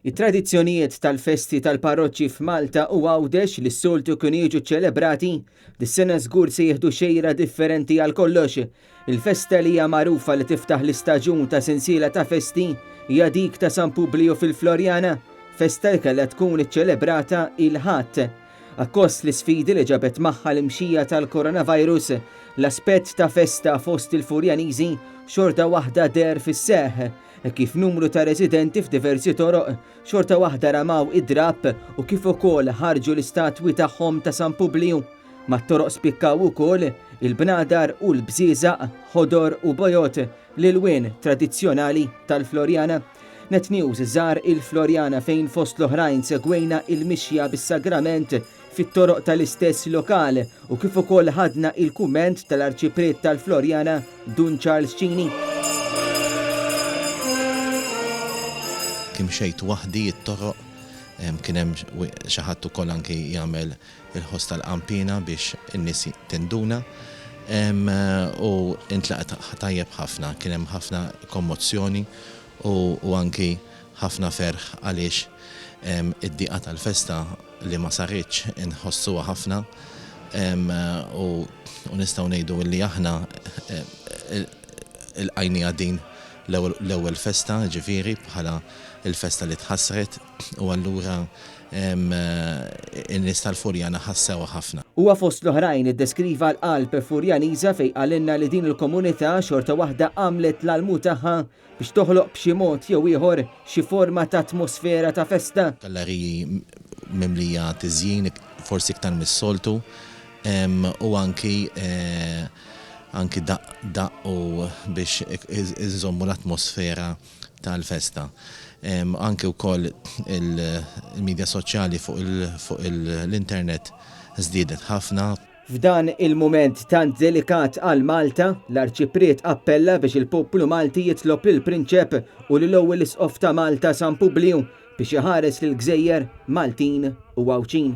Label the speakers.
Speaker 1: it-tradizzjonijiet tal-festi tal-parroċċi f'Malta u għawdex li s-soltu kienu jiġu ċelebrati, dis-sena żgur se jieħdu xejra differenti għal kollox. Il-festa li hija magħrufa li tiftaħ l-istaġun ta' sensiela ta' festi hija dik ta' San Publio fil-Florjana, festa li kellha tkun iċċelebrata il-Ħadd. Akkost l-isfidi li ġabet magħha l-imxija tal-coronavirus, l-aspett ta' festa fost il-Furjaniżi xorta waħda der fis-seħħ, kif numru ta' residenti f'diversi toroq xorta waħda ramaw id-drab u kif ukoll ħarġu l-istatwi tagħhom ta' San Publiu. Mat-toroq spikkaw ukoll il-bnadar u l-bżieżaq, ħodor u bojot l-ilwien tradizzjonali tal-Florjana. Net News żar il-Florjana fejn fost l-oħrajn segwejna il-mixja bis-sagrament fit-toroq tal-istess lokal u kif ukoll ħadna il-kumment tal-Arċipriet tal-Florjana Dun Charles Cini.
Speaker 2: Kim xejt waħdi it-toroq, kien hemm xi ħadd ukoll anke jagħmel il-ħoss tal-qampina biex in-nies tinduna u intlaqet tajjeb ħafna, kien hemm ħafna kommozzjoni u anki ħafna ferħ għaliex id-diqa tal-festa li ma saritx inħossuha ħafna u nistgħu ngħidu li aħna il-qajnija din l-ewwel festa ġifieri bħala il-festa li tħassret u allura in-nies tal-Furjana ħassewa ħafna.
Speaker 1: Huwa fost l-oħrajn iddeskriva l-qalb Furjaniża fejn qalilna li din il-komunità xorta waħda għamlet l-almu tagħha biex toħloq b'xi mod jew ieħor xi forma ta' atmosfera ta' festa.
Speaker 2: Galleriji mimlija tiżjin forsi iktar mis-soltu u anki daqqu biex iżommu l-atmosfera tal-festa. Anke wkoll il-medja soċjali fuq l-internet żdiedet ħafna.
Speaker 1: F'dan il-mument tant delikat għal Malta, l-Arċipriet appella biex il-poplu Malti jitlob lill-Prinċep u lill-ewwel isqof ta' Malta San Publiu biex iħares lill-Gżejjer Maltin u Għawċin.